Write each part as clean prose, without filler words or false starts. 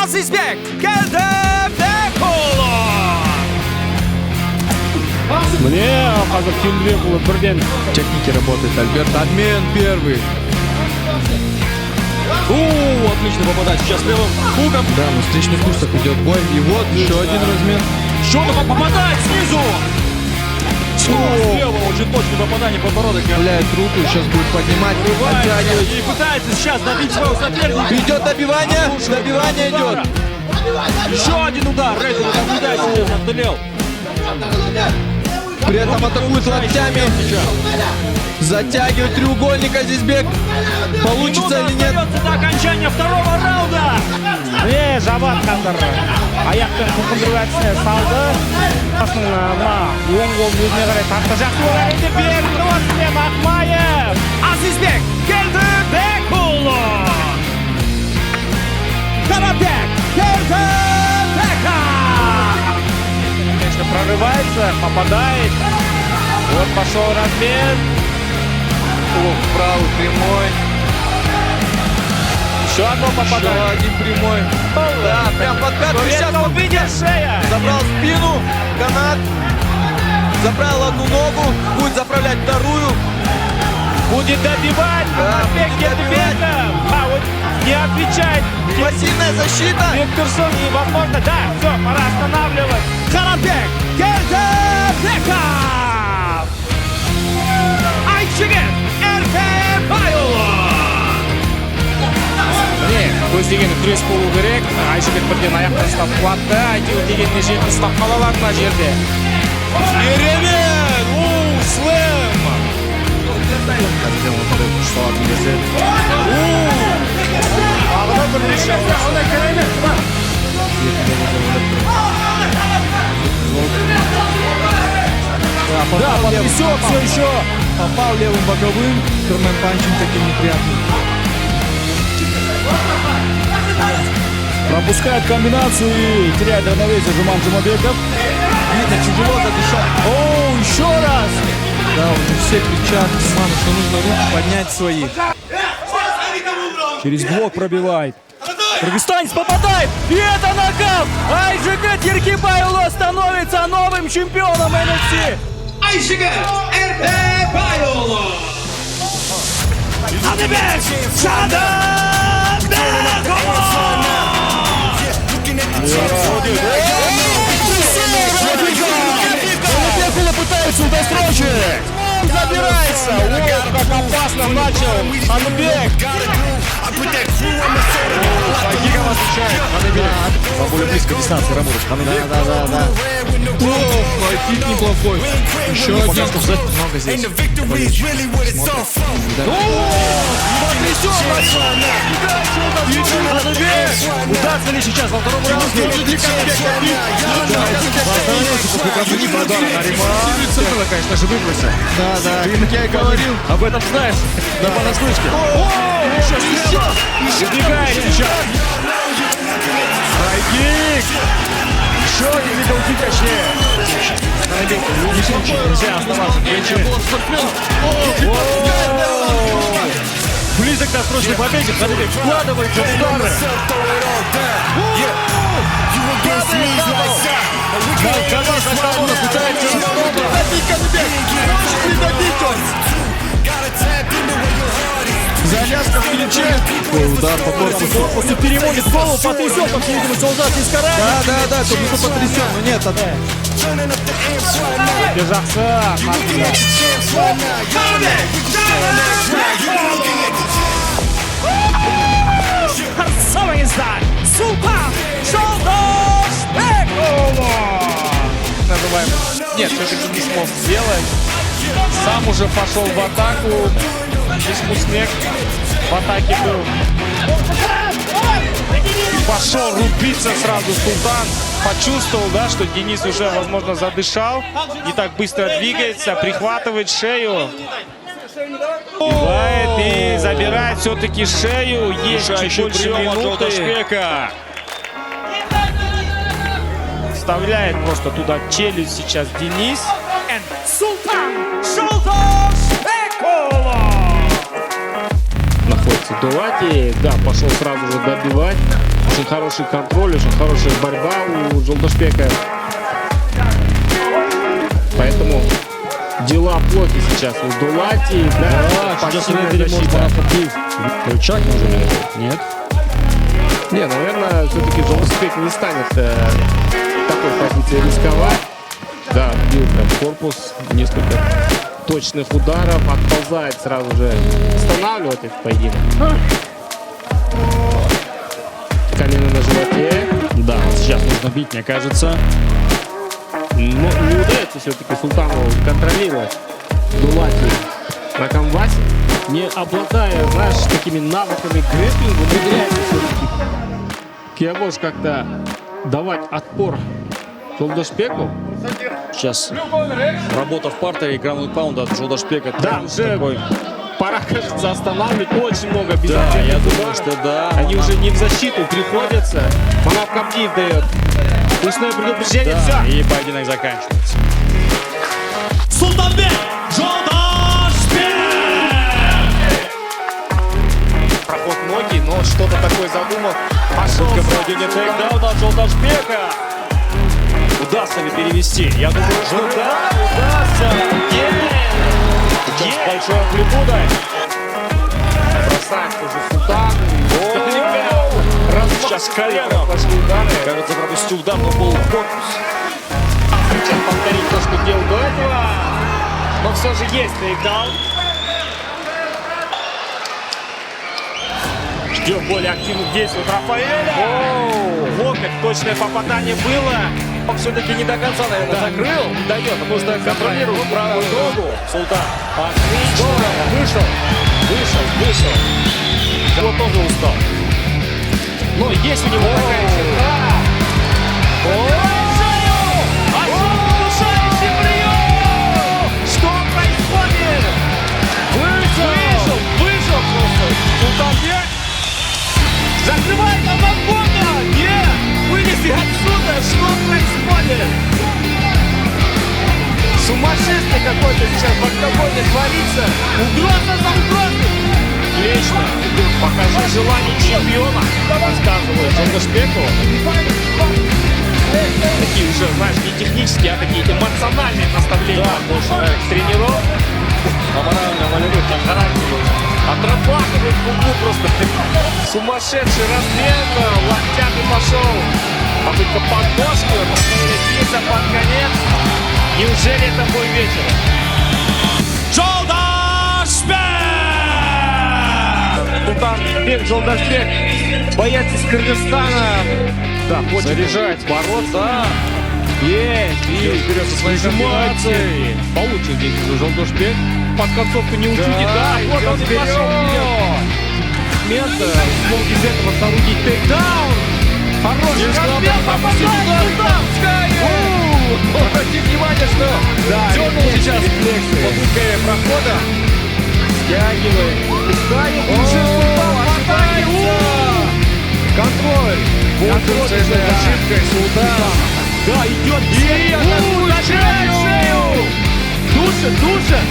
Azizbek geldi Bekolo. Мне қазір Кенбекұлы бірден Техники работает Альберт. Обмен первый. Отлично попадать сейчас левым хуком. Да, на встречных курсах идет бой. И вот еще один размен. Щетов попадает снизу. Слева очень точное попадание, подбородок. Вставляет руку, сейчас будет поднимать. Оттягивает. И пытается сейчас добить своего соперника. Идет добивание. Добивание идет. Еще один удар. Рейдер наблюдает сейчас, отдалел. При этом атакует локтями. Затягивает треугольник Азизбек. Получится или нет? До окончания второго раунда. Жабат қазір аяқпен қылқындыру салды. Мына оң қолын өзіне қарай тартты. Жақсы ол әрекетте берді осымен Ақмаев. Azizbek geldi Bekolo. Karabek geldi Beka. Конечно, прорывается, попадает. Вот пошел размен. Правый прямой. Еще одно Еще попадает. один прямой. Да, прям под пятку. Сейчас он увидел шея. забрал спину, канат. Забрал одну ногу. Будет заправлять вторую. Будет добивать. Да, Бек будет добивать. Гетбеков. А вот не отвечает. Массивная защита. Викторсон и возможно, да, все, пора останавливать. Karabek geldi Beka. Ayçigen Erpe Bayolo. Көздеген күрес болу керек. Айшыбек бірден аяқтан ұстап қуатты. Әйтеуір дегеніне жетіп ұстап қала алады мына жерде. Еремен! Слэм! Тағы да бірнеше Да, потрясет все еще. Попал левым боковым. Кермен панчем таким неприятным. Пропускает комбинацию и теряет равновесие Жуман Жумабеков. Видно, тяжело задышал. О, еще раз! Да, уже все кричат, Жуману, что нужно руки поднять свои. Через блок пробивает. Кыргызстанец попадает! И это нокаут! Айжига Тиркибайұлы становится новым чемпионом NFC! Ayçigen Erpe Bayolo. Azizbek geldi Bekolo. Бекула пытается удосрочить! Забирается! Вот как опасно начал Анубек! Гигова встречает Анубек. Более близкой дистанции Рамуров. Да. Ох, кик неплохой. Еще один. Много здесь. Удастся ли сейчас во втором раунде? Было, конечно же, выбросил. Да, как я и говорил. Об этом знаешь? Да понаслышке. Убегает сейчас. Страйкик. Еще один видеокик, точнее. Нельзя оставаться в плече. Близок к досрочной победе. Ханыбек вкладывается в удары. Камаз Астамонов пытается завязка в плече. Удар по корпусу. Переводит голову, потрясет, по всей видимости, солдат из караги. Да, только что потрясен. Но нет, Бежақсы. Karşınızda Sultan Жолдаш Bekolo. Называем. Нет, все-таки не смог сделать. Сам уже пошел в атаку. Здесь Муснек в атаке был. И пошел рубиться сразу Султан. Почувствовал, да, что Денис уже, возможно, задышал. Не так быстро двигается, прихватывает шею. Убивает и забирает все-таки шею. Есть чуть больше минуты. Вставляет просто туда челюсть сейчас Денис. Sultan Жолдаш Bekolo. находится Дулати. Да, пошел сразу же добивать. Очень хороший контроль, очень хорошая борьба у Жолдашбека. Поэтому дела плохи сейчас у Дулати. Да, пассивная защита. Рычаг уже нет. Не, наверное, все-таки Жолдашбек не станет в такой позиции рисковать. Да, бил прям в корпус, несколько точных ударов, отползает сразу же, останавливать этот поединок. Колено на животе. Да, сейчас нужно бить, мне кажется. Но не удается все-таки Султану контролировать Дулати на канвасе. Не обладая, знаешь, такими навыками грэпплинга, умудряется все-таки Киявош как-то давать отпор Жолдашбеку. Сейчас работа в партере и граунд паунд от Жолдашбека. Да, уже такой. пора, кажется, останавливать. Очень много Да, безответных я думаю, ударов. что да. Они уже не в защиту приходятся. Манав Кабдиев дает пустое предупреждение. Да, Все. и поединок заканчивается. Султанбек Жолдашбек. Проход ноги, но что-то такое задумал. Пошел. Только проведение тейкдауна от Жолдашбека. Удастся ли перевести? Я думаю, что да, удастся. Есть большой амплитудой. Бросает уже Султан. Сейчас колено. Пошли удары. Кажется, пропустил удар, но был в корпус. Сейчас повторить то, что делал до этого. Но все же есть тейкдаун. Ждем более активных действий от Рафаэля. Локоть, точное попадание было. Он все-таки не до конца, наверное, закрыл. Не дает, потому что контролирует правую ногу. Султан. Отлично. Вышел. Вот тоже устал. Но есть у него такая черта. Удушающий прием! Что происходит? Вышел просто. Султанбек закрывает Амагона. Нет, вынеси отсюда. Что происходит? Сумасшествие какое-то сейчас в октагоне творится. Угроза за угрозой. Отлично. Покажи желание чемпиона. Рассказывает Жолдашбеку. Такие уже, знаешь, не технические, а такие эмоциональные наставления. Да, больше тренеров. Аморально-волевых там характере. Отрабатывает в углу просто. Сумасшедший размен. Локтями пошел. Попытка подножки. Посмотрите, под конец. Неужели это мой вечер? Жолдашбек. Султанбек Жолдашбек, боец из Кыргызстана. Да, хочет Заряжать. бороться. Да. Есть. Идет вперед со своей комбинацией. Получил здесь уже Жолдашбек. Под концовку не учудит. Да, вот он и пошел вперед. Место смог из этого соорудить тейкдаун. Хороший размен, попадает туда. Обратите внимание, что дернул сейчас попытка прохода. Стягивает. Пускает. Уже Султан попадается. Контроль. Контрольная ошибка Султана. Да, идет. И атакует шею. Душит.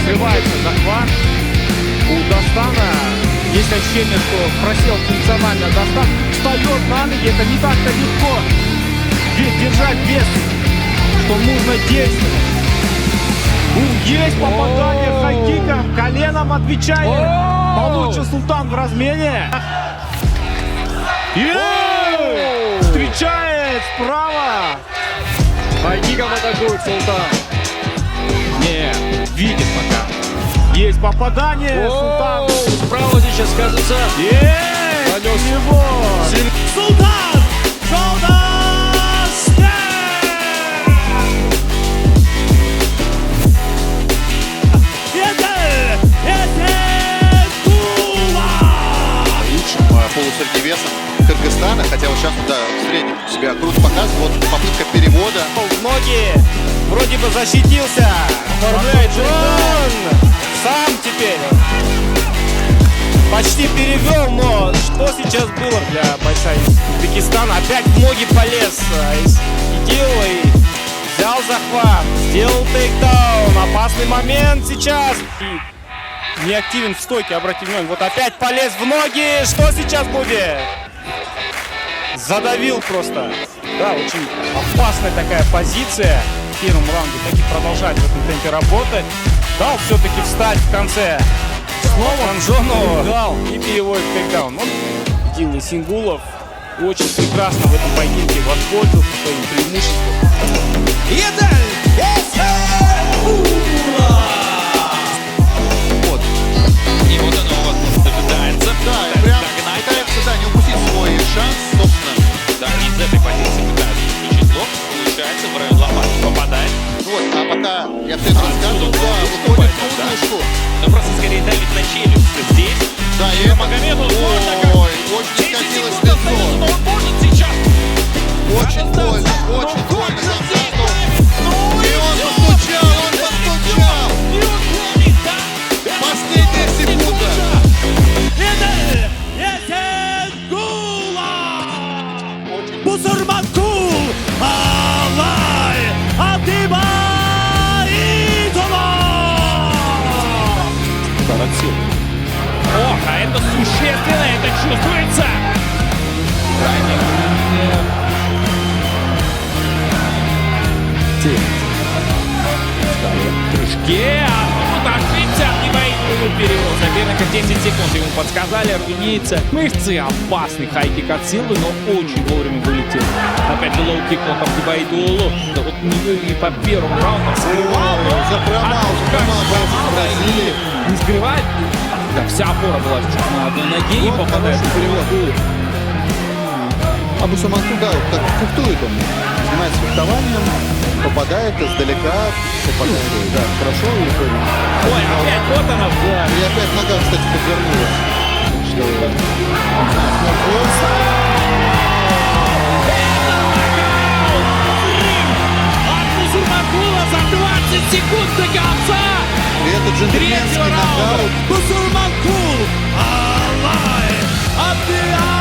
Срывается захват. У Дастана есть ощущение, что просел функционально Дастан. Встает на ноги. Это не так-то легко. Ведь держать вес, что нужно действовать. Есть попадание хайкика. Коленом отвечает. Получил Султан в размене. Встречает справа. Хайкиком атакует Султан. Не, видит пока. Есть попадание. Султан. Справа сейчас, кажется. Есть. Нанес. Его. Султан Жолдашбек. Полусредним весом Кыргызстана, хотя вот сейчас да, в среднем себя круто показывает. Вот попытка перевода. В ноги. Вроде бы защитился. Оформляет жетон. Сам теперь. Почти перевел, но что сейчас было для бойца из Узбекистана? Опять в ноги полез. И взял захват. Сделал тейкдаун. Опасный момент сейчас. не активен в стойке, обратите внимание. Вот опять полез в ноги. Что сейчас будет? Задавил просто. Да, очень опасная такая позиция в первом раунде. Так и продолжает в этом темпе работать. Дал все-таки встать в конце. Снова Ранжону дал и переводит тейкдаун. Вот Дилы Сингулов очень прекрасно в этом поединке воспользовался своим преимуществом. И вот оно у вас дожидается. Да, и прям пытается, да, не упустить свой шанс, собственно. Да, из этой позиции пытается включить блок. Получается, в район лопатки попадает. Вот, а пока я все это рассказывал, да, выходит в удочку. Но просто скорее давит на челюсть здесь. Да, и Магомеду ой, очень скатилось лицо. Но он может сейчас. Очень больно контакту. И он постучал, И он ловит, да? Последняя секунда. Бусурман Кул! Алай! Атиба! Идола! Ох, а это существенно, это чувствуется. Прыжки, а тут ошибся, Абдибаидулу перевел соперника 10 секунд, ему подсказали, разумеется. Мышцы опасный хайкик от силы, но очень вовремя вылетел. Опять же лоу-кик от Абдибаидулу. Да вот не по первому раунду скрывал, но Запромал Бразилии. не скрывает. Да, вся опора была чуть на одной ноге и попадает в перевод. Абу Самату, да, вот так фехтует он. Занимается фехтованием, попадает издалека, попадает. Да, хорошо выходит. Ой, опять вот она. И опять нога, кстати, подвернулась. Что От Бусурманкула за 20 секунд до конца. и это джентльменский Третьего раунда. нокаут. Бусурман Кул! Алай! Атиба!